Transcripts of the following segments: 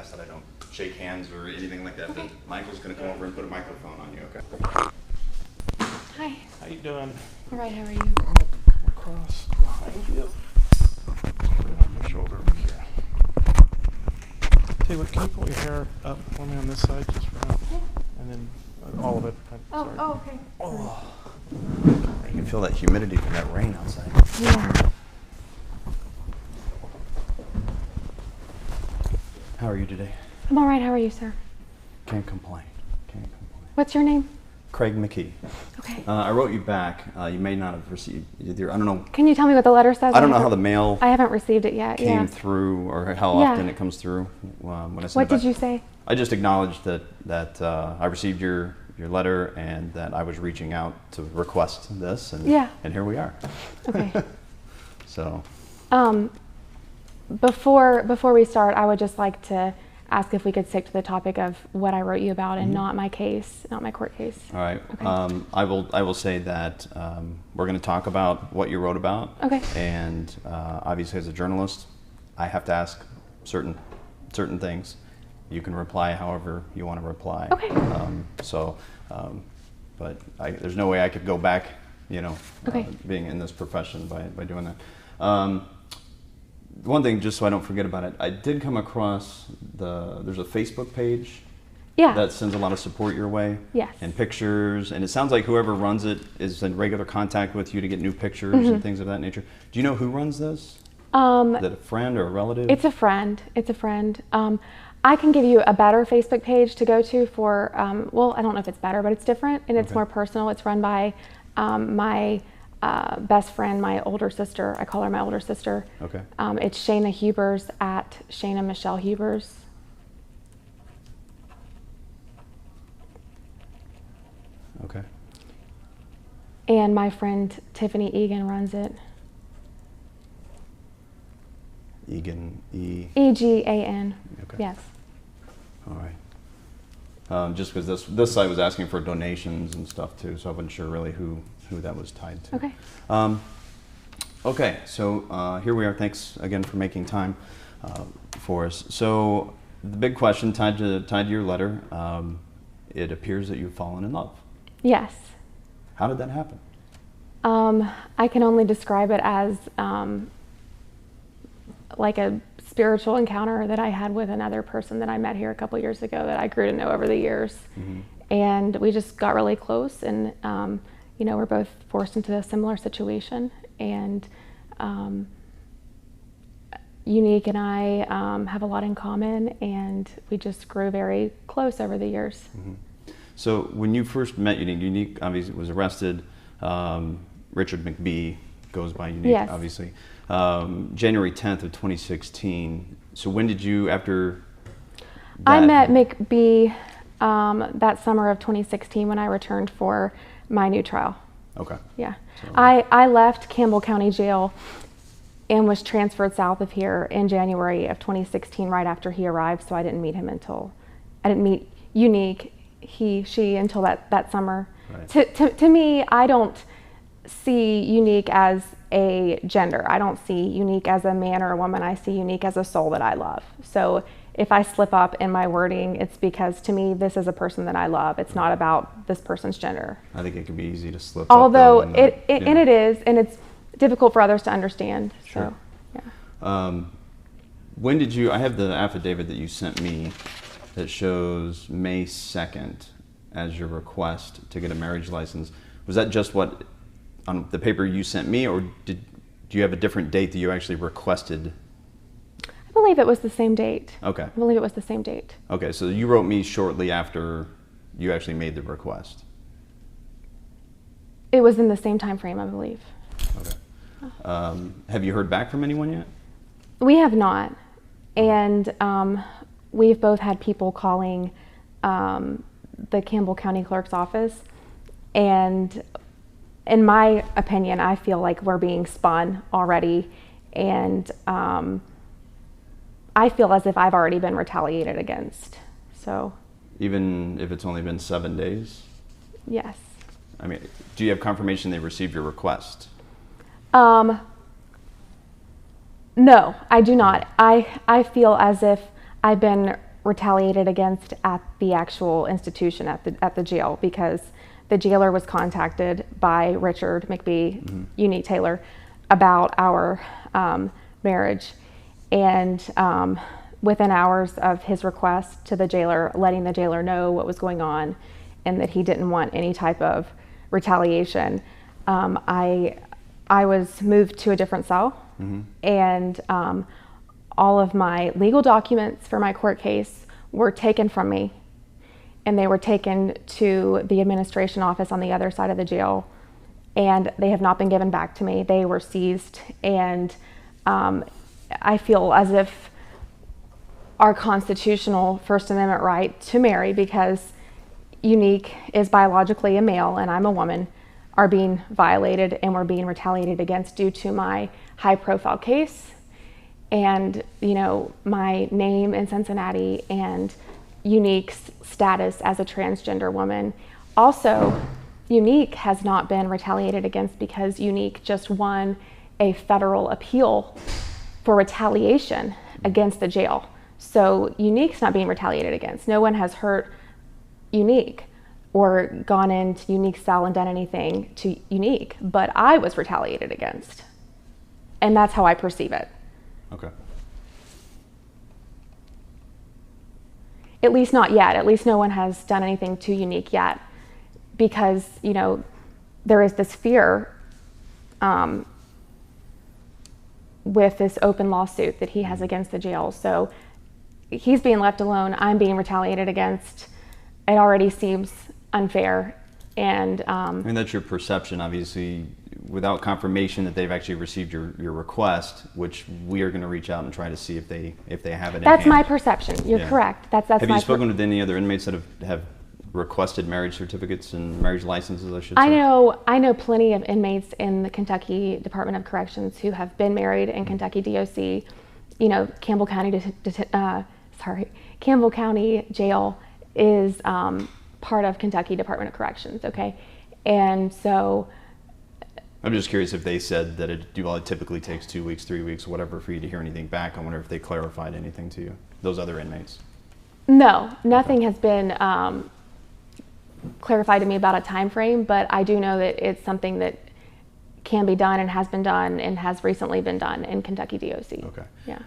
ask that I don't shake hands or anything like that. Okay. But Michael's going to come over and put a microphone on you, okay? Hi. How you doing? All right, how are you? I'm gonna come across behind you. Put it on your shoulder over here. Tell you what, can you pull your hair up for me on this side, just for now? Yeah. And then all of it. Sorry. Okay. Oh. You can feel that humidity from that rain outside. Yeah. How are you today? I'm all right, how are you, sir? Can't complain. Can't complain. What's your name? Craig McKee. Okay. I wrote you back. You may not have received either. I don't know. Can you tell me what the letter says? I don't know how the mail I haven't received it yet. came through or how Yeah. often it comes through when I send it What back. did you say? I just acknowledged that I received your letter and that I was reaching out to request this, and Yeah. and here we are. Okay. So Before we start, I would just like to ask if we could stick to the topic of what I wrote you about and not my case, not my court case. all right. Okay. I will say that we're going to talk about what you wrote about. Okay. And obviously, as a journalist, I have to ask certain things. You can reply however you want to reply. Okay. But there's no way I could go back, Okay. being in this profession by doing that. One thing, just so I don't forget about it, I did come across there's a Facebook page Yeah. that sends a lot of support your way. Yes. And pictures, and it sounds like whoever runs it is in regular contact with you to get new pictures and things of that nature. Do you know who runs this? Is it a friend or a relative? It's a friend. It's a friend. I can give you a better Facebook page to go to for, well, I don't know if it's better, but it's different and it's Okay. more personal. It's run by my best friend, my older sister. I call her my older sister. Okay. It's Shayna Hubers at Shayna Michelle Hubers. Okay. And my friend Tiffany Egan runs it. Egan, E-G-A-N. Okay. Yes. All right. Just because this site was asking for donations and stuff too, so I wasn't sure really who that was tied to. Okay. Okay, so here we are. Thanks again for making time for us. So the big question tied to your letter, it appears that you've fallen in love. Yes. How did that happen? I can only describe it as like a spiritual encounter that I had with another person that I met here a couple years ago that I grew to know over the years. Mm-hmm. And we just got really close, and we're both forced into a similar situation. And Unique and I have a lot in common, and we just grew very close over the years. Mm-hmm. So when you first met Unique obviously was arrested. Richard McBee goes by Unique, Yes. obviously. January 10th of 2016. So when did you, after that? I met McBee that summer of 2016 when I returned for my new trial. Okay. Yeah. So- I left Campbell County Jail and was transferred south of here in January of 2016 right after he arrived, so I didn't meet Unique, she until that summer. Right. To me, I don't see Unique as a gender. I don't see Unique as a man or a woman. I see Unique as a soul that I love. So if I slip up in my wording, it's because to me, this is a person that I love. It's not about this person's gender. I think it can be easy to slip Although up. Although it is, and it's difficult for others to understand. Sure. So, yeah. When did you, I have the affidavit that you sent me that shows May 2nd as your request to get a marriage license. Was that just what, on the paper you sent me, or do you have a different date that you actually requested? I believe it was the same date. Okay. I believe it was the same date. Okay, so you wrote me shortly after you actually made the request. It was in the same time frame, I believe. Okay. Have you heard back from anyone yet? We have not. And we've both had people calling the Campbell County Clerk's office. And in my opinion, I feel like we're being spun already. And I feel as if I've already been retaliated against. So. Even if it's only been 7 days? Yes. I mean, do you have confirmation they received your request? No, I do not. I feel as if I've been retaliated against at the actual institution, at the jail, because the jailer was contacted by Richard McBee, Unique Taylor, about our marriage, and within hours of his request to the jailer, letting the jailer know what was going on and that he didn't want any type of retaliation, I was moved to a different cell, and all of my legal documents for my court case were taken from me, and they were taken to the administration office on the other side of the jail, and they have not been given back to me. They were seized, and I feel as if our constitutional First Amendment right to marry, because Unique is biologically a male and I'm a woman, are being violated and we're being retaliated against due to my high profile case and, you know, my name in Cincinnati and Unique's status as a transgender woman. Also, Unique has not been retaliated against because Unique just won a federal appeal for retaliation against the jail. So Unique's not being retaliated against. No one has hurt Unique or gone into Unique's cell and done anything to Unique, but I was retaliated against. And that's how I perceive it. Okay. At least not yet. At least no one has done anything to Unique yet, because, you know, there is this fear with this open lawsuit that he has against the jail. So he's being left alone. I'm being retaliated against. It already seems unfair. And that's your perception, obviously, without confirmation that they've actually received your request, which we are going to reach out and try to see if they have it. That's in hand. my perception. You're correct. That's have you spoken with any other inmates that have requested marriage certificates and marriage licenses, I should say? I know plenty of inmates in the Kentucky Department of Corrections who have been married in Kentucky DOC. You know, Campbell County Jail is part of Kentucky Department of Corrections. Okay, and so I'm just curious if they said that it typically takes 2 weeks, 3 weeks, whatever, for you to hear anything back. I wonder if they clarified anything to you, those other inmates. No, nothing has been clarified to me about a time frame, but I do know that it's something that can be done and has been done and has recently been done in Kentucky DOC. Okay. Yeah.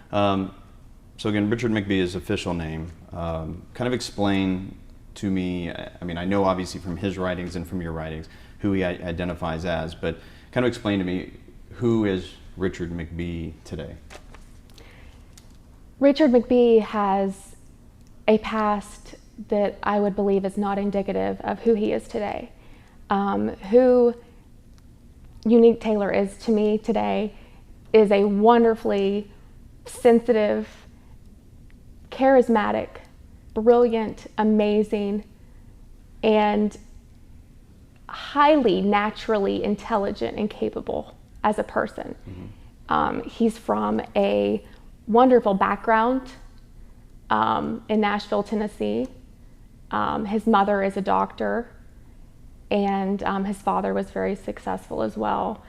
So again, Richard McBee is official name. Kind of explain to me, I mean, I know obviously from his writings and from your writings who he identifies as, but kind of explain to me, who is Richard McBee today? Richard McBee has a past that I would believe is not indicative of who he is today. Who Unique Taylor is to me today is a wonderfully sensitive, charismatic, brilliant, amazing, and highly naturally intelligent and capable as a person. He's from a wonderful background in Nashville, Tennessee. His mother is a doctor, and his father was very successful as well.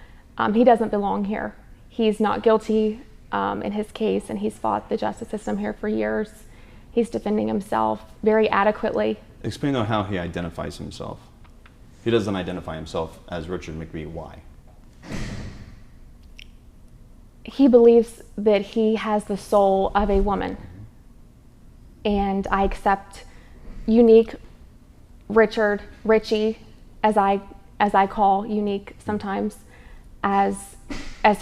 He doesn't belong here. He's not guilty in his case, and he's fought the justice system here for years. He's defending himself very adequately. Explain though how he identifies himself. He doesn't identify himself as Richard McBee. Why? He believes that he has the soul of a woman, and I accept Unique, Richard, Richie, as I call Unique sometimes, as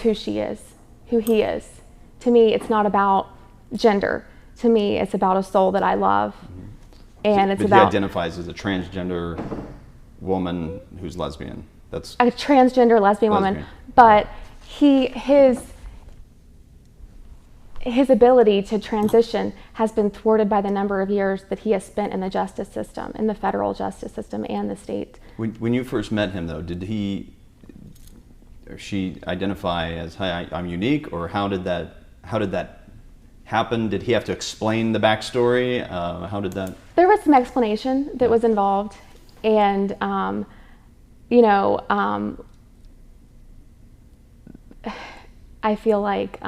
who she is, who he is. To me, it's not about gender. To me, it's about a soul that I love, and it's about. He identifies as a transgender woman who's lesbian. That's a transgender lesbian woman, but his ability to transition has been thwarted by the number of years that he has spent in the justice system, in the federal justice system and the state. When you first met him, though, did he or she identify as, "Hi, I'm Unique," or how did that happen? Did he have to explain the backstory? How did that? There was some explanation that was involved, and I feel like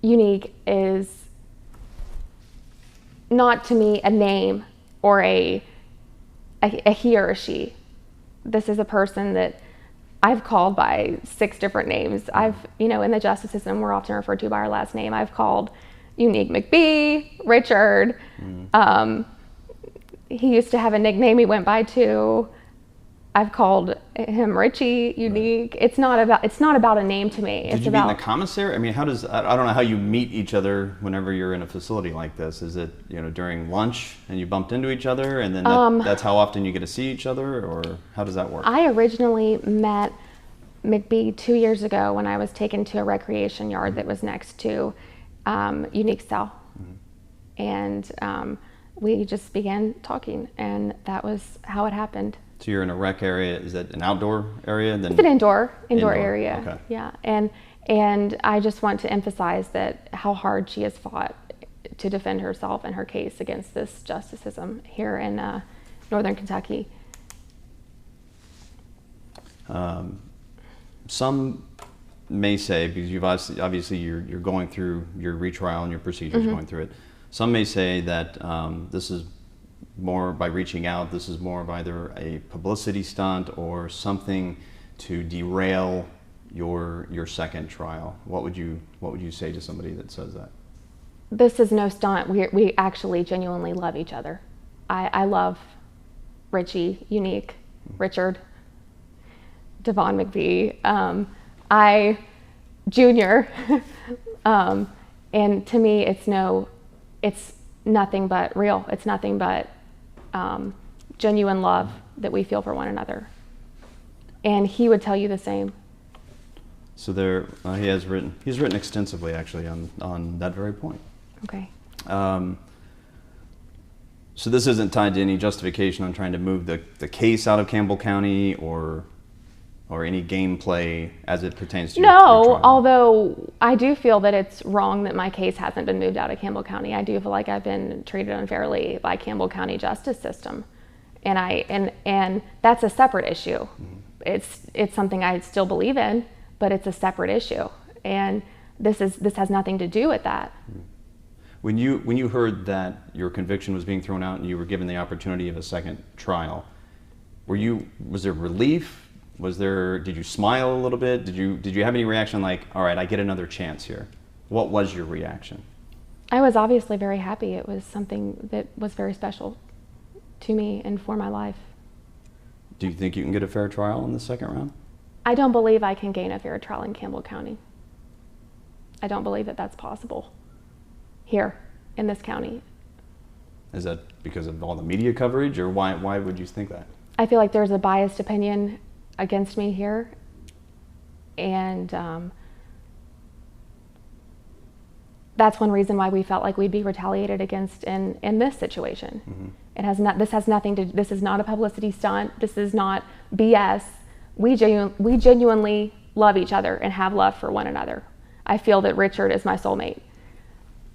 Unique is not to me a name or a he or a she. This is a person that I've called by 6 different names. In the justice system, we're often referred to by our last name. I've called Unique McBee, Richard. He used to have a nickname he went by too. I've called him Richie, Unique. Right. It's not about a name to me. Did you meet in the commissary? I mean, I don't know how you meet each other whenever you're in a facility like this. Is it, during lunch and you bumped into each other and then that's how often you get to see each other, or how does that work? I originally met McBee 2 years ago when I was taken to a recreation yard that was next to Unique's cell. And we just began talking, and that was how it happened. So you're in a rec area. Is that an outdoor area? It's an indoor area. Okay. Yeah, and I just want to emphasize that how hard she has fought to defend herself and her case against this justice system here in Northern Kentucky. Some may say, because you've obviously you're going through your retrial and your procedures, going through it. Some may say that this is more by reaching out. This is more of either a publicity stunt or something to derail your second trial. What would you say to somebody that says that? This is no stunt. We actually genuinely love each other. I love Richie, Unique, Richard, Devon McBee, Junior, and to me, it's nothing but real. It's nothing but genuine love that we feel for one another. And he would tell you the same. So he's written extensively actually on that very point. Okay. So this isn't tied to any justification on trying to move the case out of Campbell County or any gameplay as it pertains to your trial? Although I do feel that it's wrong that my case hasn't been moved out of Campbell County. I do feel like I've been treated unfairly by Campbell County justice system, and that's a separate issue. It's something I still believe in, but it's a separate issue, and this has nothing to do with that. When you heard that your conviction was being thrown out and you were given the opportunity of a second trial, was there relief? Did you smile a little bit? Did you have any reaction like, all right, I get another chance here? What was your reaction? I was obviously very happy. It was something that was very special to me and for my life. Do you think you can get a fair trial in the second round? I don't believe I can gain a fair trial in Campbell County. I don't believe that that's possible here in this county. Is that because of all the media coverage, or why would you think that? I feel like there's a biased opinion against me here, and that's one reason why we felt like we'd be retaliated against in this situation. This is not a publicity stunt. This is not BS. We genuinely love each other and have love for one another. I feel that Richard is my soulmate.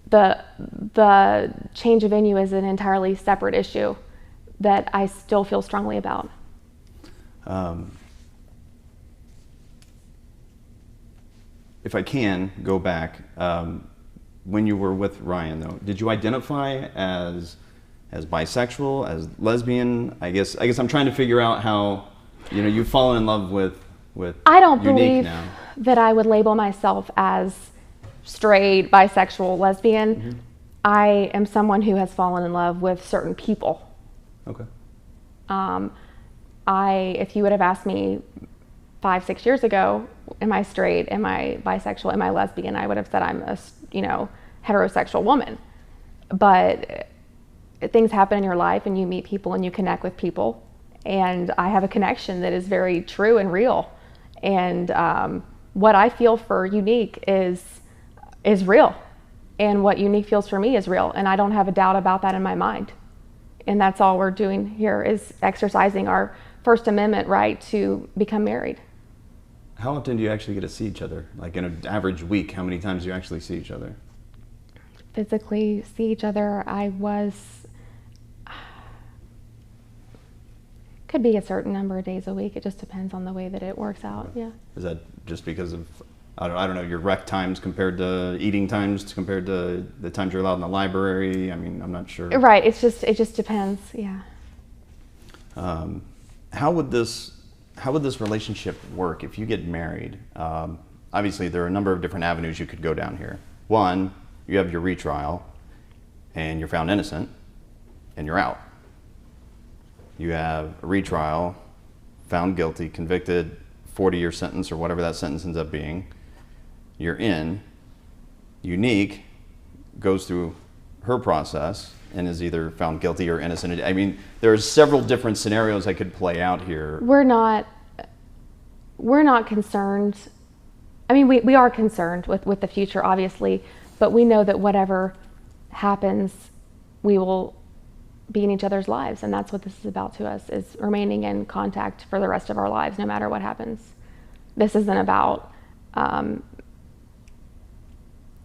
The change of venue is an entirely separate issue that I still feel strongly about. If I can go back, when you were with Ryan, though, did you identify as bisexual, as lesbian? I guess I'm trying to figure out how you've fallen in love with I don't Unique believe now. that I would label myself as straight, bisexual, lesbian. I am someone who has fallen in love with certain people. Okay. If you would have asked me 5-6 years ago, am I straight, am I bisexual, am I lesbian, I would have said I'm a heterosexual woman. But things happen in your life and you meet people and you connect with people, and I have a connection that is very true and real. And what I feel for Unique is real, and what Unique feels for me is real, and I don't have a doubt about that in my mind. And that's all we're doing here, is exercising our First Amendment right to become married. How often do you actually get to see each other? Like in an average week, how many times do you actually see each other? Physically see each other, could be a certain number of days a week. It just depends on the way that it works out. Yeah. Is that just because of I don't know, your rec times compared to eating times compared to the times you're allowed in the library? I mean, I'm not sure. Right. It just depends. Yeah. How would this relationship work if you get married? Obviously, there are a number of different avenues you could go down here. One, you have your retrial, and you're found innocent, and you're out. You have a retrial, found guilty, convicted, 40-year sentence or whatever that sentence ends up being. You're in. Unique goes through her process and is either found guilty or innocent. I mean, there's several different scenarios that could play out here. We're not concerned. I mean, we are concerned with the future, obviously, but we know that whatever happens, we will be in each other's lives, and that's what this is about to us, is remaining in contact for the rest of our lives, no matter what happens. This isn't about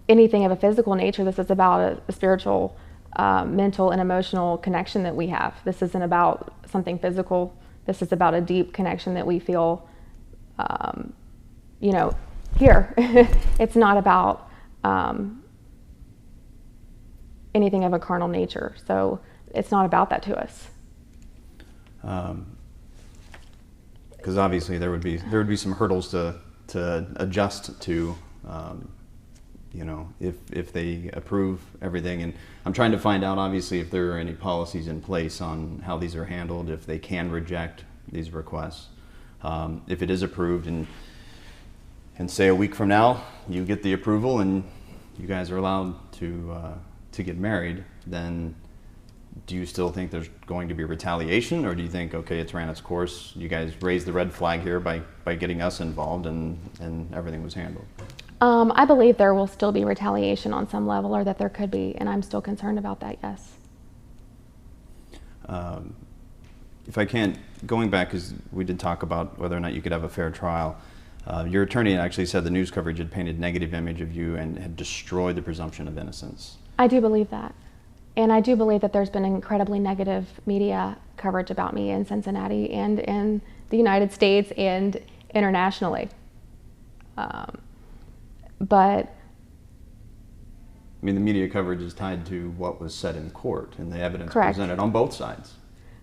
anything of a physical nature. This is about a spiritual, mental, and emotional connection that we have. This isn't about something physical. This is about a deep connection that we feel, here. It's not about anything of a carnal nature. So it's not about that to us. Because obviously there would be some hurdles to adjust to, if they approve everything. And I'm trying to find out, obviously, if there are any policies in place on how these are handled, if they can reject these requests. If it is approved, and say a week from now you get the approval and you guys are allowed to get married, then do you still think there's going to be retaliation, or do you think, okay, it's ran its course, you guys raised the red flag here by getting us involved, and everything was handled? I believe there will still be retaliation on some level, or that there could be, and I'm still concerned about that, yes. If I can't, going back, because we did talk about whether or not you could have a fair trial, your attorney actually said the news coverage had painted a negative image of you and had destroyed the presumption of innocence. I do believe that. And I do believe that there's been incredibly negative media coverage about me in Cincinnati and in the United States and internationally. But I mean, the media coverage is tied to what was said in court and the evidence Correct. presented on both sides.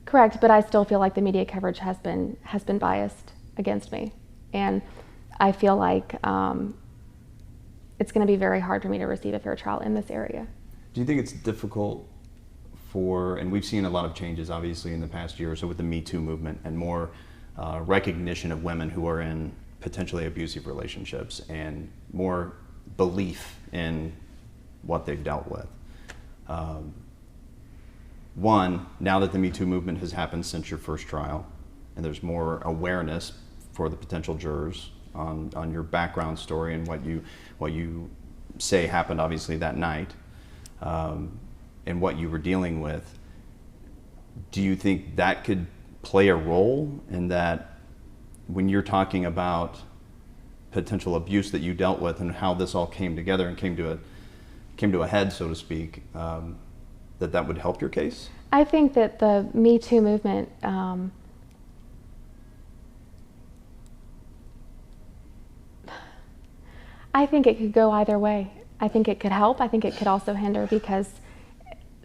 Correct, but I still feel like the media coverage has been biased against me. And I feel like it's going to be very hard for me to receive a fair trial in this area. Do you think it's difficult and we've seen a lot of changes obviously in the past year or so with the Me Too movement and more recognition of women who are in potentially abusive relationships and more belief in what they've dealt with. One, now that the Me Too movement has happened since your first trial, and there's more awareness for the potential jurors on your background story and what you say happened obviously that night, and what you were dealing with, do you think that could play a role in that when you're talking about potential abuse that you dealt with and how this all came together and came to a head, so to speak, that would help your case? I think that the Me Too movement I think it could go either way. I think it could help. I think it could also hinder, because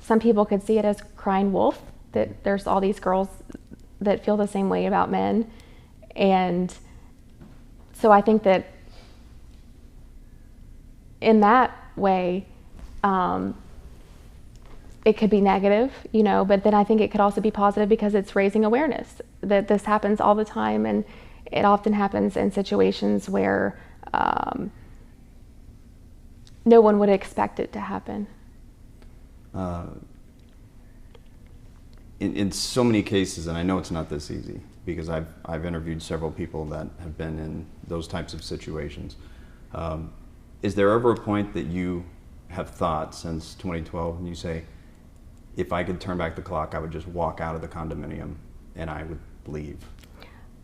some people could see it as crying wolf, that there's all these girls that feel the same way about men. And so I think that in that way, it could be negative, but then I think it could also be positive, because it's raising awareness that this happens all the time, and it often happens in situations where no one would expect it to happen. In so many cases, and I know it's not this easy, because I've interviewed several people that have been in those types of situations. Is there ever a point that you have thought since 2012 and you say, if I could turn back the clock, I would just walk out of the condominium and I would leave?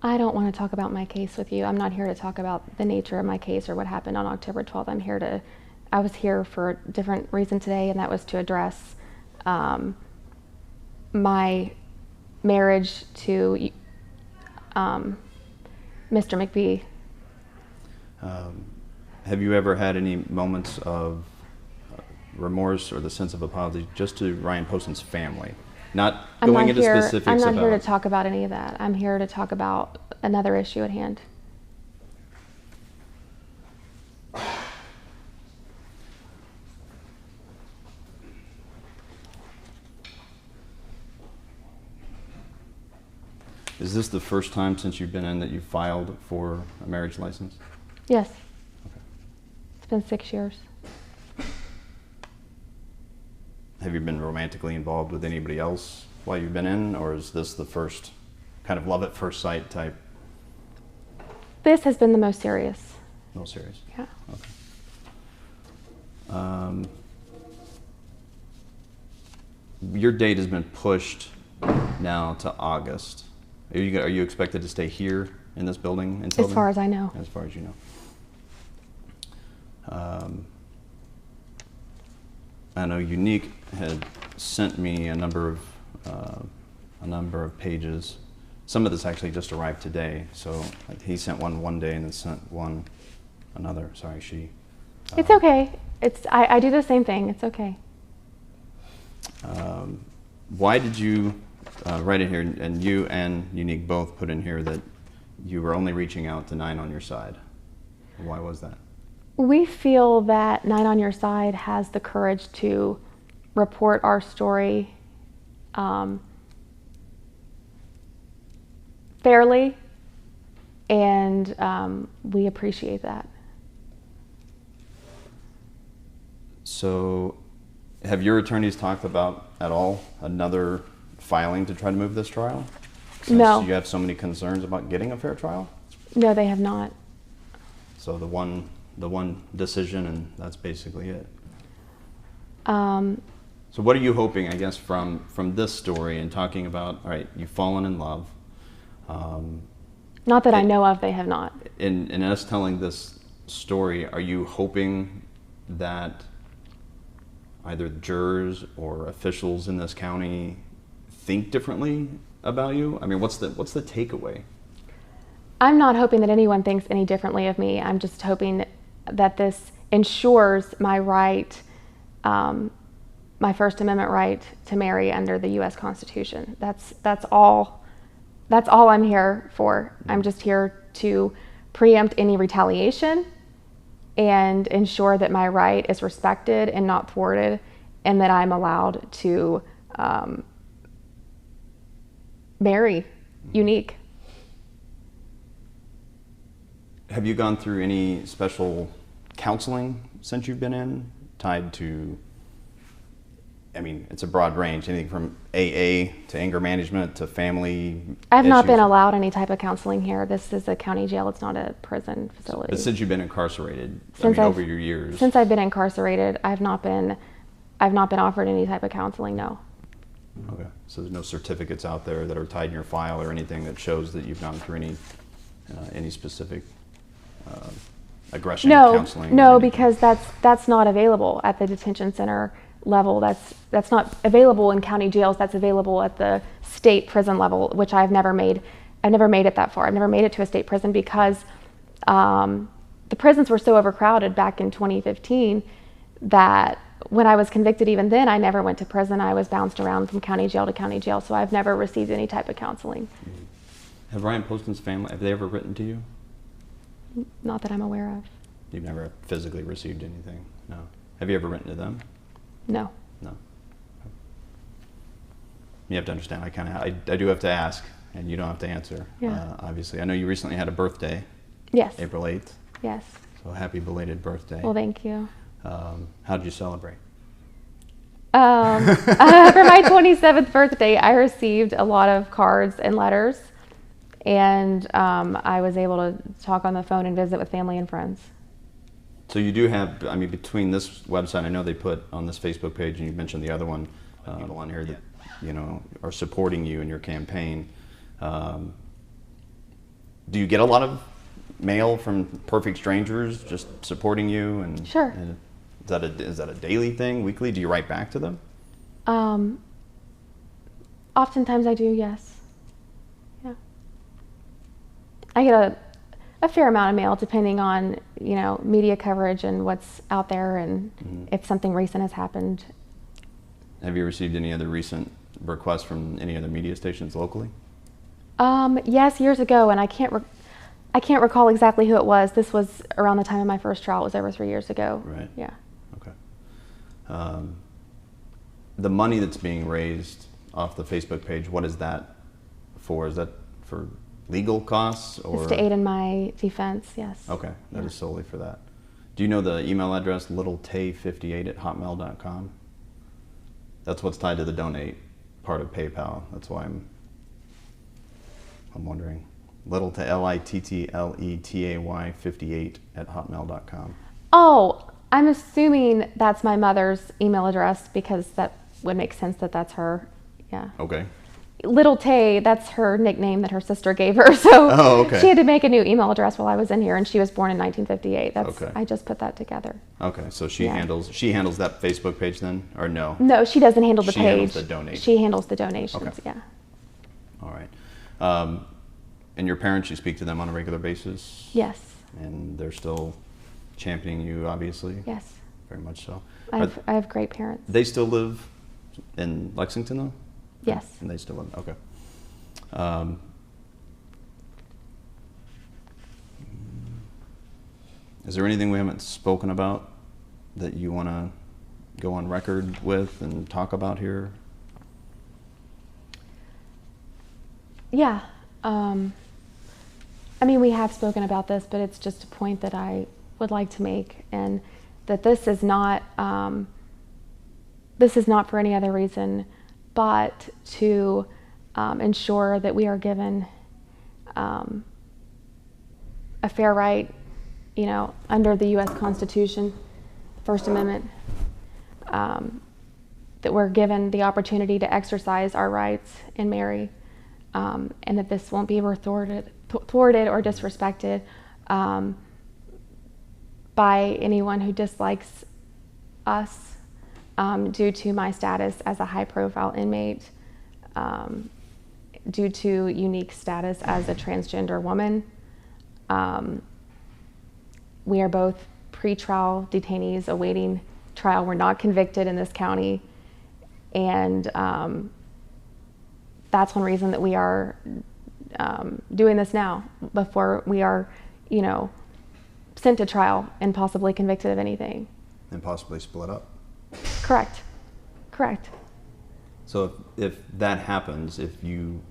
I don't want to talk about my case with you. I'm not here to talk about the nature of my case or what happened on October 12th. I was here for a different reason today, and that was to address my marriage to Mr. McBee. Have you ever had any moments of remorse or the sense of apology just to Ryan Poston's family? Not going into specifics I'm not about... here to talk about any of that. I'm here to talk about another issue at hand. Is this the first time since you've been in that you've filed for a marriage license? Yes. Okay. It's been 6 years. Have you been romantically involved with anybody else while you've been in, or is this the first kind of love at first sight type? This has been the most serious. Most serious? Yeah. Okay. Your date has been pushed now to August. Are you expected to stay here in this building until As far as I know. As far as you know. I know Unique had sent me a number of pages. Some of this actually just arrived today. So he sent one day and then sent one another. Sorry, she. It's okay. I do the same thing. It's okay. Why did you write in here, and you and Unique both put in here that you were only reaching out to 9 on Your Side? Why was that? We feel that 9 on Your Side has the courage to report our story fairly, and we appreciate that. So, have your attorneys talked about at all another filing to try to move this trial? Since No. you have so many concerns about getting a fair trial? No, they have not. So the one decision, and that's basically it. So what are you hoping, I guess, from this story and talking about, all right, you've fallen in love. Not that I know of, they have not. In us telling this story, are you hoping that either jurors or officials in this county think differently about you? I mean, what's the takeaway? I'm not hoping that anyone thinks any differently of me. I'm just hoping that this ensures my right, my First Amendment right to marry under the U.S. Constitution. That's all I'm here for. I'm just here to preempt any retaliation and ensure that my right is respected and not thwarted, and that I'm allowed to marry Unique. Have you gone through any special counseling since you've been in, tied to, I mean, it's a broad range, anything from AA to anger management to family I've not been issues? allowed any type of counseling here. This is a county jail. It's not a prison facility. But since you've been incarcerated, Since over your years. Since I've been incarcerated, I've not been offered any type of counseling, no. Okay, so there's no certificates out there that are tied in your file or anything that shows that you've gone through any specific aggression counseling? No, because that's not available at the detention center level. That's not available in county jails. That's available at the state prison level, which I've never made it that far. I've never made it to a state prison because the prisons were so overcrowded back in 2015 that when I was convicted, even then, I never went to prison. I was bounced around from county jail to county jail, so I've never received any type of counseling. Have Ryan Poston's family, have they ever written to you? Not that I'm aware of. You've never physically received anything? No. Have you ever written to them? No. No. You have to understand, I do have to ask, and you don't have to answer. Yeah. Obviously, I know you recently had a birthday. Yes. April 8th. Yes. So happy belated birthday. Well, thank you. How did you celebrate? For my 27th birthday, I received a lot of cards and letters, and I was able to talk on the phone and visit with family and friends. So you do have, I mean, between this website, I know they put on this Facebook page, and you mentioned the other one, people on here that, you know, are supporting you in your campaign. Do you get a lot of mail from perfect strangers just supporting you? And Sure. And is that a daily thing, weekly? Do you write back to them? Oftentimes I do, yes. Yeah. I get a fair amount of mail, depending on, you know, media coverage and what's out there, and if something recent has happened. Have you received any other recent requests from any other media stations locally? Yes, years ago, and I can't recall exactly who it was. This was around the time of my first trial. It was over 3 years ago. Right. Yeah. Okay. The money that's being raised off the Facebook page, what is that for? Is that for legal costs, or? It's to aid in my defense, yes. Okay, that is solely for that. Do you know the email address, littletay58@hotmail.com? That's what's tied to the donate part of PayPal. That's why I'm wondering. LittleTay 58@hotmail.com. Oh, I'm assuming that's my mother's email address, because that would make sense that that's her. Yeah. Okay. Little Tay, that's her nickname that her sister gave her. So okay. She had to make a new email address while I was in here, and she was born in 1958. Okay. I just put that together. Okay, so she handles that Facebook page then, or no? No, she doesn't handle the she page. Handles the donation. She handles the donations. Okay. Yeah. All right. And your parents, you speak to them on a regular basis? Yes. And they're still championing you, obviously? Yes. Very much so. I have great parents. They still live in Lexington, though? Yes. And they still live, okay. Is there anything we haven't spoken about that you want to go on record with and talk about here? Yeah. I mean, we have spoken about this, but it's just a point that I would like to make, and that this is not for any other reason but to ensure that we are given a fair right, you know, under the U.S. Constitution, First Amendment, that we're given the opportunity to exercise our rights and marry, and that this won't be thwarted or disrespected by anyone who dislikes us due to my status as a high-profile inmate, due to unique status as a transgender woman. We are both pretrial detainees awaiting trial. We're not convicted in this county, and that's one reason that we are doing this now, before we are, you know, sent to trial and possibly convicted of anything. And possibly split up. Correct. Correct. So if that happens, if you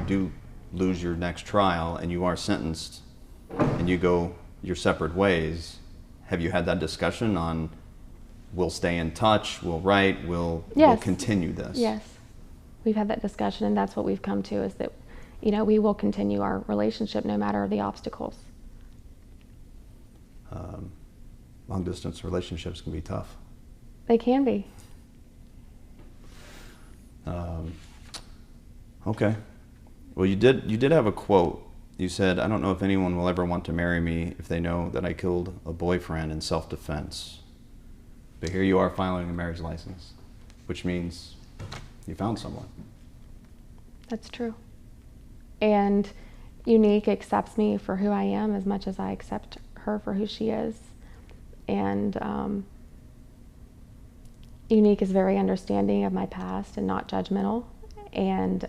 do lose your next trial and you are sentenced and you go your separate ways, have you had that discussion on, we'll stay in touch, we'll write, we'll continue this? Yes. We've had that discussion, and that's what we've come to, is that, you know, we will continue our relationship no matter the obstacles. Long distance relationships can be tough. They can be. Okay. Well, you did have a quote. You said, "I don't know if anyone will ever want to marry me if they know that I killed a boyfriend in self-defense." But here you are filing a marriage license, which means you found someone. That's true. And Unique accepts me for who I am as much as I accept her for who she is. And Unique is very understanding of my past and not judgmental, and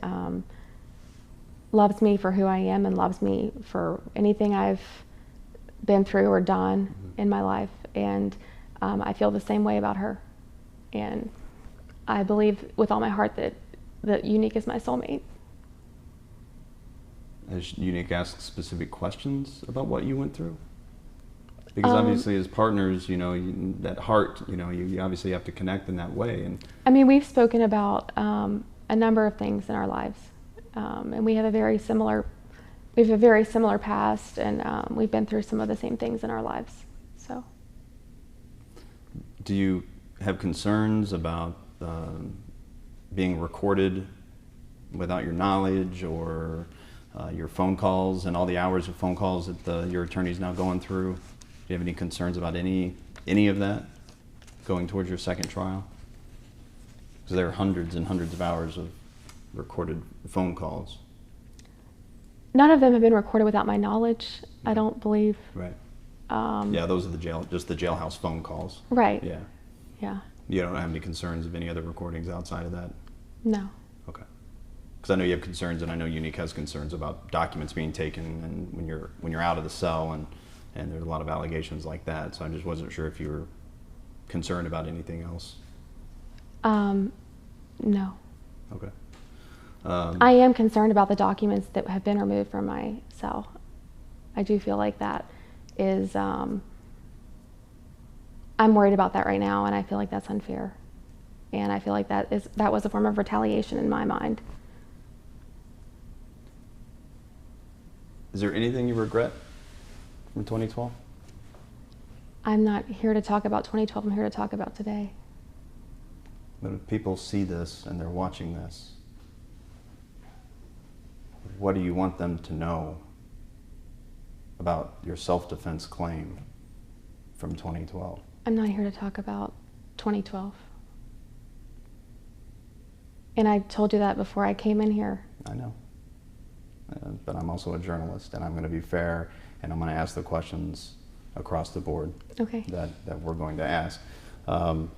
loves me for who I am, and loves me for anything I've been through or done in my life. And I feel the same way about her. And I believe with all my heart that Unique is my soulmate. Has Unique asked specific questions about what you went through? Because obviously as partners, you know, that heart, you know, you obviously have to connect in that way. And I mean, we've spoken about a number of things in our lives. And we have a very similar past, and we've been through some of the same things in our lives. So, do you have concerns about being recorded without your knowledge, or your phone calls and all the hours of phone calls that your attorney's now going through? Do you have any concerns about any of that going towards your second trial? Because there are hundreds and hundreds of hours of recorded phone calls. None of them have been recorded without my knowledge, I don't believe. Right. Yeah, those are just the jailhouse phone calls. Right. Yeah. Yeah. You don't have any concerns of any other recordings outside of that? No. Okay. Because I know you have concerns, and I know Unique has concerns about documents being taken, and when you're out of the cell, and there's a lot of allegations like that. So I just wasn't sure if you were concerned about anything else. No. Okay. I am concerned about the documents that have been removed from my cell. I do feel like that is, I'm worried about that right now, and I feel like that's unfair. And I feel like that was a form of retaliation in my mind. Is there anything you regret from 2012? I'm not here to talk about 2012, I'm here to talk about today. But if people see this and they're watching this, what do you want them to know about your self-defense claim from 2012? I'm not here to talk about 2012. And I told you that before I came in here. I know. But I'm also a journalist, and I'm going to be fair, and I'm going to ask the questions across the board Okay. that we're going to ask. I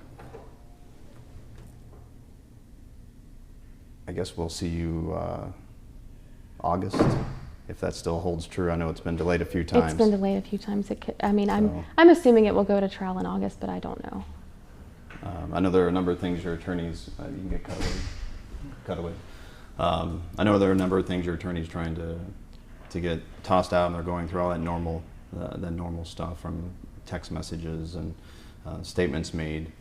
guess we'll see you August, if that still holds true. I know it's been delayed a few times. It's been delayed a few times. I'm assuming it will go to trial in August, but I don't know. I know there are a number of things your attorneys, you can get cut away. I know there are a number of things your attorney's trying to get tossed out, and they're going through all that normal stuff, from text messages and statements made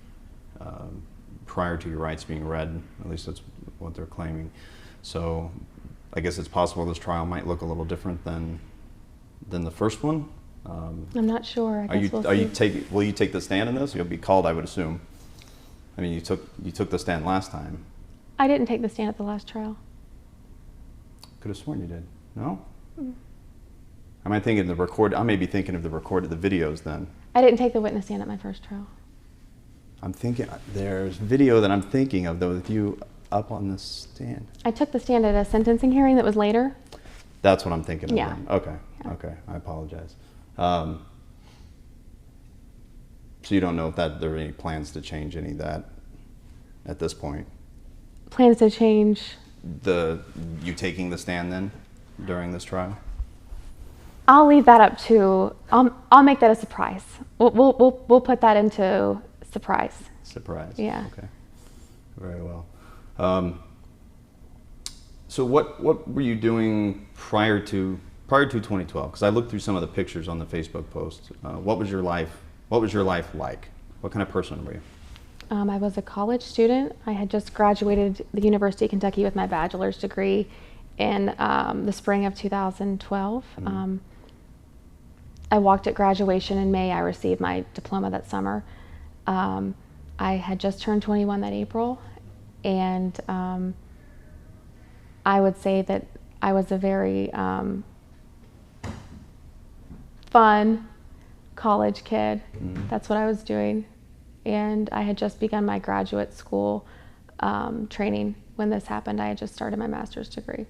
prior to your rights being read. At least that's what they're claiming. So I guess it's possible this trial might look a little different than the first one. I'm not sure. I guess we'll see. Will you take the stand in this? You'll be called, I would assume. I mean, you took the stand last time. I didn't take the stand at the last trial. Could have sworn you did. No? I may be thinking of the videos then. I didn't take the witness stand at my first trial. I'm thinking, there's video that I'm thinking of, though, with you up on the stand. I took the stand at a sentencing hearing that was later. That's what I'm thinking of. Yeah. Then. Okay. Yeah. Okay. I apologize. So you don't know if there are any plans to change any of that at this point? Plans to change? You taking the stand then during this trial? I'll leave that up to, I'll make that a surprise. We'll put that into surprise. Surprise. Yeah. Okay. Very well. So what were you doing prior to 2012? Because I looked through some of the pictures on the Facebook post. What was your life like? What kind of person were you? I was a college student. I had just graduated the University of Kentucky with my bachelor's degree in the spring of 2012. Mm-hmm. I walked at graduation in May. I received my diploma that summer. I had just turned 21 that April, and I would say that I was a very fun college kid. Mm-hmm. That's what I was doing. And I had just begun my graduate school training when this happened. I had just started my master's degree.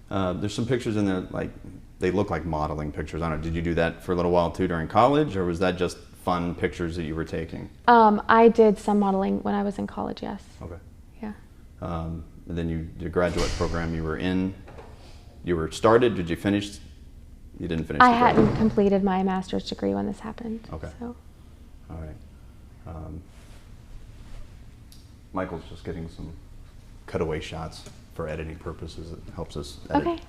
There's some pictures in there, like they look like modeling pictures. I don't know, did you do that for a little while too during college, or was that just fun pictures that you were taking? I did some modeling when I was in college, yes. Okay. Yeah. And then your graduate program you were started, did you finish? You didn't finish. I hadn't completed my master's degree when this happened. Okay. So. All right. Michael's just getting some cutaway shots for editing purposes. It helps us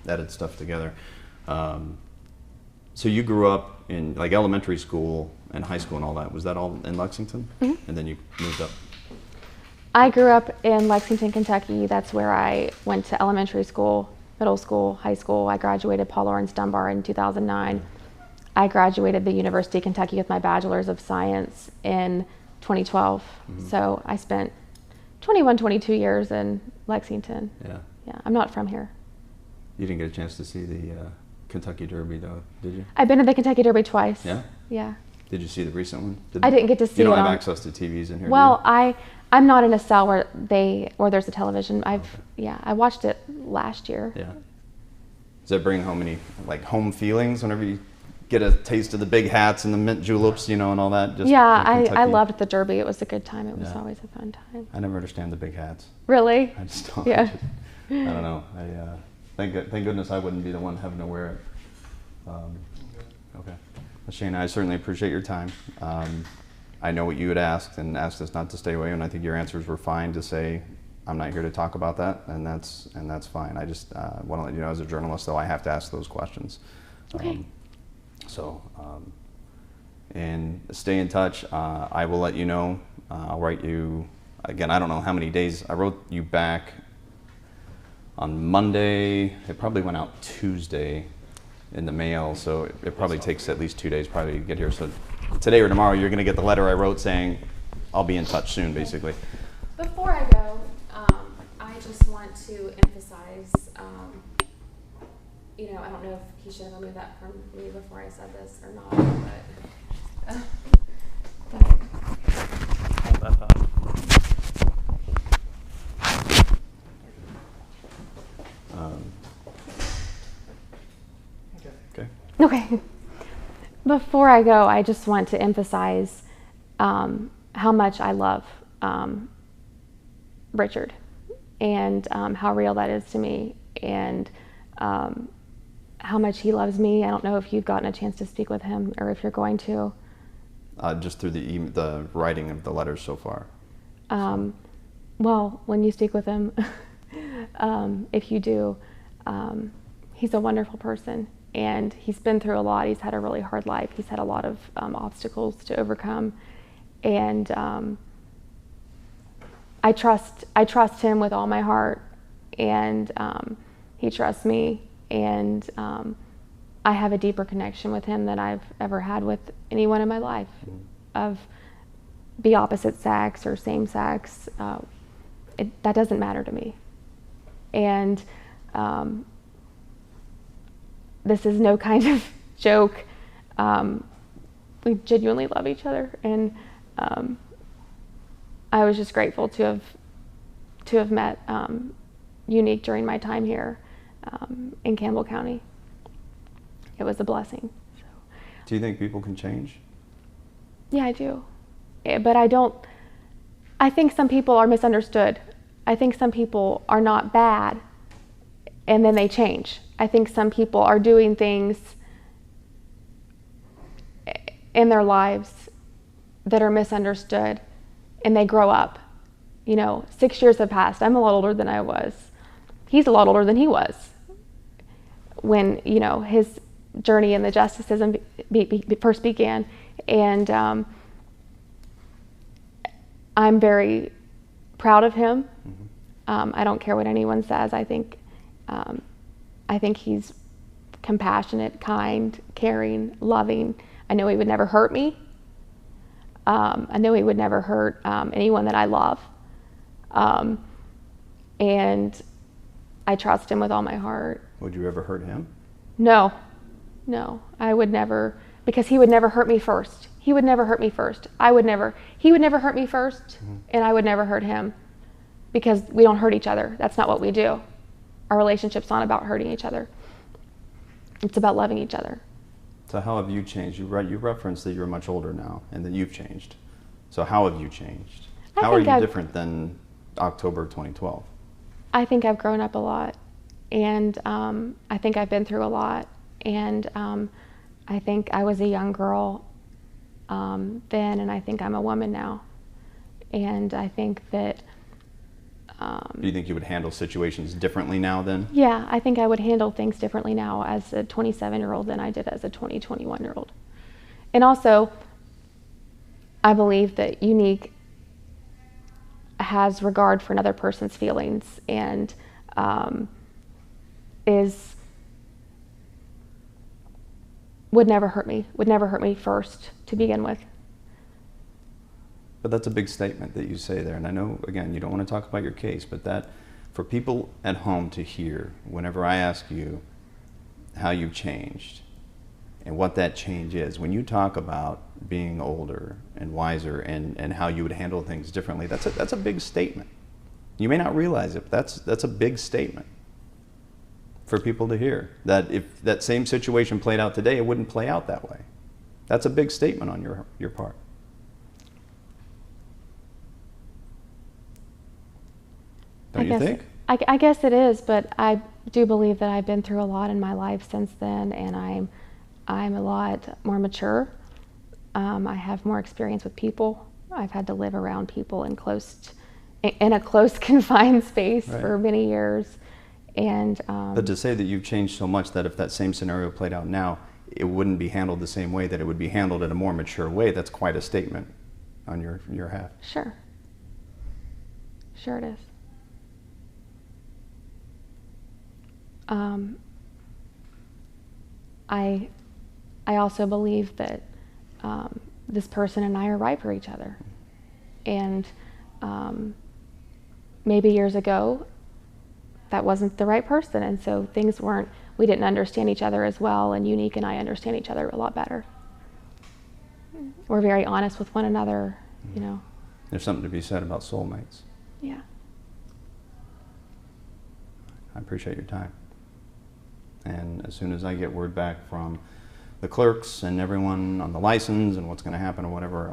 edit stuff together. So you grew up in like elementary school and high school and all that. Was that all in Lexington? Mm-hmm. And then you moved up? I grew up in Lexington, Kentucky. That's where I went to elementary school, middle school, high school. I graduated Paul Laurence Dunbar in 2009. I graduated the University of Kentucky with my Bachelor's of Science in 2012. Mm-hmm. So I spent 22 years in Lexington. Yeah. Yeah, I'm not from here. You didn't get a chance to see the Kentucky Derby, though, did you? I've been to the Kentucky Derby twice. Yeah? Yeah. Did you see the recent one? I didn't get to see it. You don't have access to TVs in here, well, do you? I'm not in a cell where there's a television. I watched it last year. Yeah. Does that bring home any like home feelings whenever you get a taste of the big hats and the mint juleps, you know, and all that? Just yeah, in I Kentucky? loved the Derby. It was a good time. It was Yeah. always a fun time. I never understand the big hats. Really? I just don't. Yeah. I don't know. Thank goodness I wouldn't be the one having to wear it. Okay. Well, Shayna, I certainly appreciate your time. I know what you had asked and asked us not to stay away, and I think your answers were fine to say, I'm not here to talk about that, and that's fine. I just want to let you know, as a journalist, though, I have to ask those questions. Okay. And stay in touch. I will let you know. I'll write you, again, I don't know how many days. I wrote you back on Monday. It probably went out Tuesday in the mail, so it probably takes at least 2 days probably to get here. So today or tomorrow, you're going to get the letter I wrote saying, I'll be in touch soon, basically. Before I go, I just want to emphasize, you know, I don't know if he should have removed that from me before I said this or not, but Hold that thought. Okay. okay. Before I go, I just want to emphasize how much I love Richard and how real that is to me, and how much he loves me. I don't know if you've gotten a chance to speak with him or if you're going to. Just through the writing of the letters so far. Well, when you speak with him, if you do, he's a wonderful person, and he's been through a lot. He's had a really hard life. He's had a lot of obstacles to overcome, and I trust him with all my heart, and he trusts me, and I have a deeper connection with him than I've ever had with anyone in my life, of the opposite sex or same sex. That doesn't matter to me. And this is no kind of joke. We genuinely love each other, and I was just grateful to have met Unique during my time here in Campbell County. It was a blessing. So. Do you think people can change? Yeah, I do. But I think some people are misunderstood. I think some people are not bad and then they change. I think some people are doing things in their lives that are misunderstood, and they grow up. You know, 6 years have passed. I'm a lot older than I was. He's a lot older than he was when, you know, his journey in the justice system first began. And I'm very proud of him. I don't care what anyone says. I think he's compassionate, kind, caring, loving. I know he would never hurt me. I know he would never hurt anyone that I love. And I trust him with all my heart. Would you ever hurt him? No, I would never, because he would never hurt me first. He would never hurt me first. He would never hurt me first, and I would never hurt him, because we don't hurt each other. That's not what we do. Our relationship's not about hurting each other. It's about loving each other. So how have you changed? You referenced that you're much older now and that you've changed. So how have you changed? How are you different than October 2012? I think I've grown up a lot, and I think I've been through a lot, and I think I was a young girl then, and I think I'm a woman now, and I think that do you think you would handle situations differently now then? Yeah, I think I would handle things differently now as a 27-year-old than I did as a 21-year-old. And also, I believe that Unique has regard for another person's feelings, and would never hurt me first to begin with. But that's a big statement that you say there, and I know, again, you don't want to talk about your case, but that, for people at home to hear, whenever I ask you how you've changed and what that change is, when you talk about being older and wiser and how you would handle things differently, that's a big statement. You may not realize it, but that's a big statement. for people to hear. That if that same situation played out today, it wouldn't play out that way. That's a big statement on your part. Don't you think? I guess it is, but I do believe that I've been through a lot in my life since then, and I'm a lot more mature. I have more experience with people. I've had to live around people in a close confined space for many years. And but to say that you've changed so much that if that same scenario played out now, it wouldn't be handled the same way, that it would be handled in a more mature way, that's quite a statement on your half. Sure. Sure it is. I also believe that this person and I are right for each other. And maybe years ago, that wasn't the right person, and so we didn't understand each other as well, and Unique and I understand each other a lot better. We're very honest with one another, you know. There's something to be said about soulmates. Yeah. I appreciate your time. And as soon as I get word back from the clerks and everyone on the license and what's going to happen or whatever,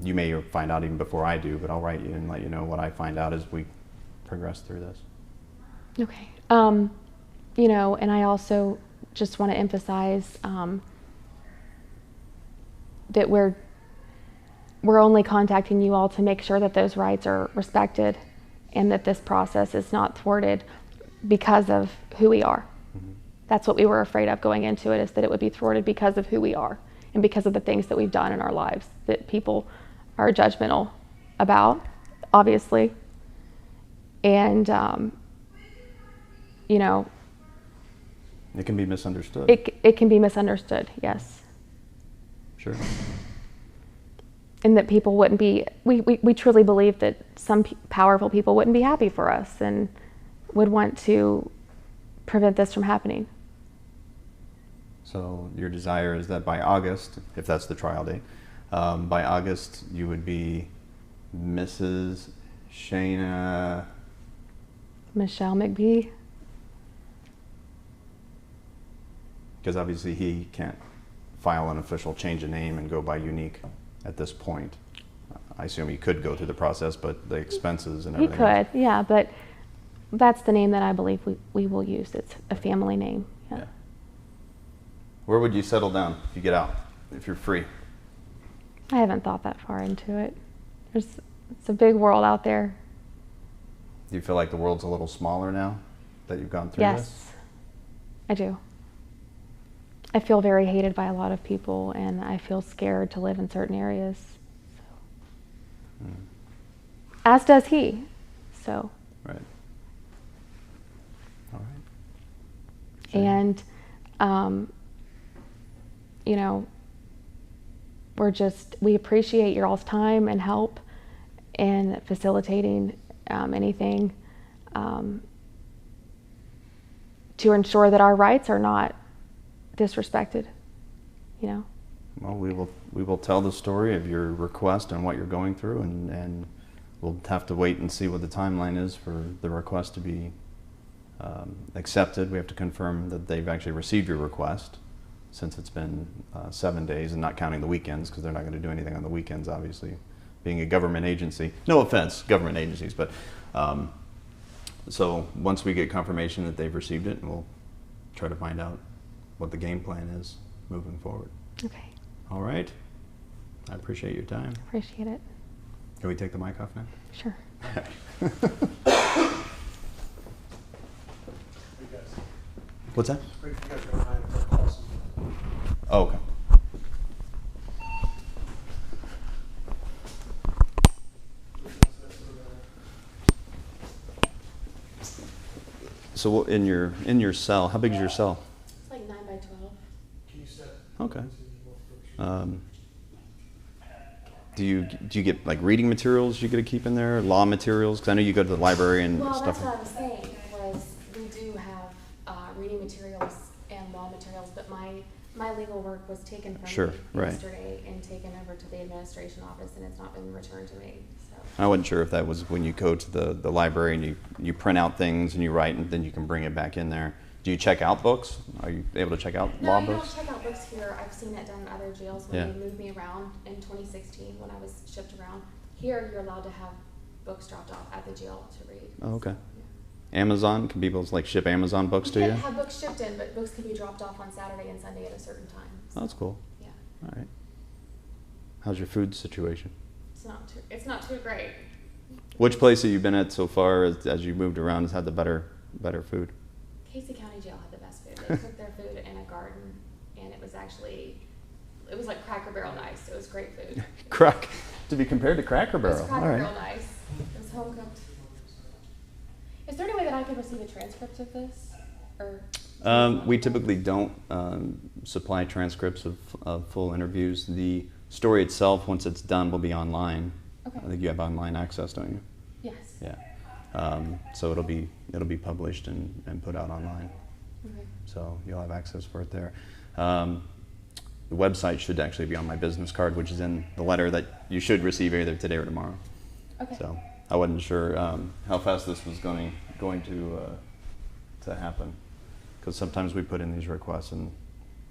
you may find out even before I do, but I'll write you and let you know what I find out as we progress through this. Okay. You know, and I also just want to emphasize that we're only contacting you all to make sure that those rights are respected and that this process is not thwarted because of who we are. Mm-hmm. That's what we were afraid of going into it, is that it would be thwarted because of who we are and because of the things that we've done in our lives that people are judgmental about, obviously. And, you know, it can be misunderstood. It can be misunderstood, yes. Sure. And that people wouldn't be, we truly believe that some powerful people wouldn't be happy for us and would want to prevent this from happening. So your desire is that by August, if that's the trial date, by August you would be Mrs. Shayna Michelle McBee. Because obviously he can't file an official change of name and go by Unique at this point. I assume he could go through the process, but the expenses and everything. He could, yeah, but that's the name that I believe we will use. It's a family name. Yeah. Where would you settle down if you get out, if you're free? I haven't thought that far into it. It's a big world out there. Do you feel like the world's a little smaller now that you've gone through this? Yes, I do. I feel very hated by a lot of people, and I feel scared to live in certain areas. So. As does he. So. Right. All right. Sure. And, you know, we appreciate your all's time and help in facilitating anything to ensure that our rights are not disrespected, you know. Well, we will tell the story of your request and what you're going through, and we'll have to wait and see what the timeline is for the request to be accepted. We have to confirm that they've actually received your request, since it's been 7 days, and not counting the weekends, because they're not going to do anything on the weekends, obviously, being a government agency. No offense, government agencies, but so once we get confirmation that they've received it, we'll try to find out what the game plan is moving forward. Okay. All right. I appreciate your time. Appreciate it. Can we take the mic off now? Sure. What's that? Oh, okay. So in your cell, how big is your cell? It's like 9 by 12. Okay. Do you get like reading materials you get to keep in there, law materials? Because I know you go to the library and well, stuff. Well, that's what I was saying. Was we do have reading materials and law materials, but my legal work was taken from me yesterday and taken over to the administration office, and it's not been returned to me. So. I wasn't sure if that was when you go to the library and you print out things and you write, and then you can bring it back in there. Do you check out books? Are you able to check out No, law you books? don't check out books here. I've seen it done in other jails when Yeah. they moved me around in 2016 when I was shipped around. Here, you're allowed to have books dropped off at the jail to read. Oh, okay. Yeah. Amazon? Can people like ship Amazon books to You you? can't have books shipped in, but books can be dropped off on Saturday and Sunday at a certain time. Oh, that's cool. Yeah, All right. How's your food situation? it's not too great. Which place that you've been at so far as you moved around has had the better food? Casey County Jail had the best food. They cooked their food in a garden, and it was like Cracker Barrel nice. It was great food. To be compared to Cracker It was Barrel. Cracker All right. Barrel nice. It was home cooked. Is there any way that I could receive a transcript of this? Or We typically don't supply transcripts of full interviews. The story itself, once it's done, will be online. Okay. I think you have online access, don't you? Yes. Yeah. So it'll be published and put out online. Okay. So you'll have access for it there. The website should actually be on my business card, which is in the letter that you should receive either today or tomorrow. Okay. So I wasn't sure how fast this was going to happen, because sometimes we put in these requests in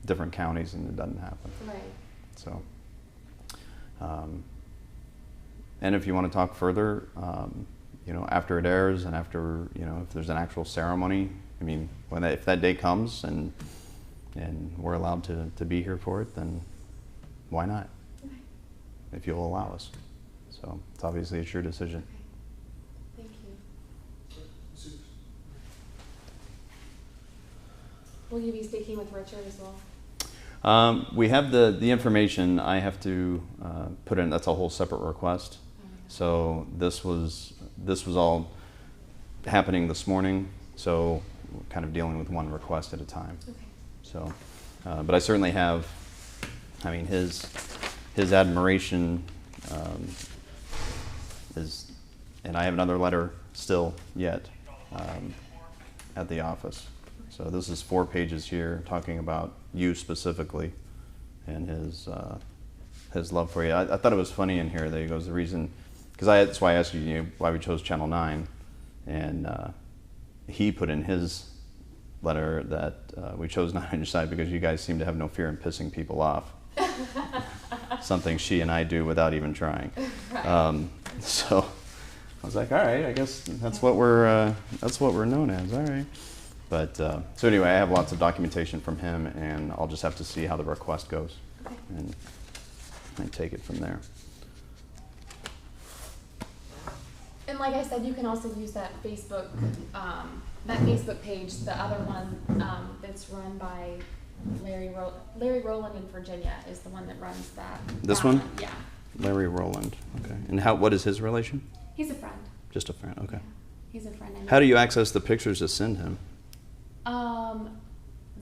different counties and it doesn't happen. Right. So, and if you want to talk further, after it airs and after, if there's an actual ceremony, I mean, if that day comes and we're allowed to be here for it, then why not? Okay. If you'll allow us. So it's your decision. Okay. Thank you. Will you be speaking with Richard as well? We have the information. I have to put in. That's a whole separate request. So this was all happening this morning. So we're kind of dealing with one request at a time. Okay. So, but I certainly have. I mean, his admiration is, and I have another letter still yet at the office. So this is 4 pages here talking about you specifically and his love for you. I thought it was funny in here that he goes, the reason, because that's why I asked you why we chose Channel 9, and he put in his letter that we chose 9 on your side because you guys seem to have no fear in pissing people off. Something she and I do without even trying. Right. So I was like, all right, I guess that's what we're known as. All right. But so anyway, I have lots of documentation from him, and I'll just have to see how the request goes, Okay. and take it from there. And like I said, you can also use that Facebook page, the other one that's run by Larry Rowland in Virginia is the one that runs that. This one? Yeah. Larry Rowland. Okay. And what is his relation? He's a friend. Just a friend. Okay. Yeah. He's a friend. How do you access the pictures to send him?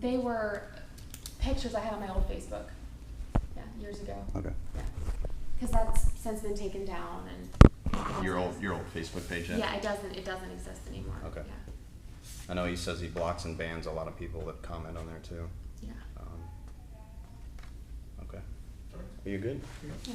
They were pictures I had on my old Facebook. Yeah, years ago. Okay. Yeah. Because that's since been taken down and. Your old Facebook page. Yeah, it doesn't exist anymore. Okay. Yeah. I know he says he blocks and bans a lot of people that comment on there too. Yeah. Okay. Are you good? Yeah.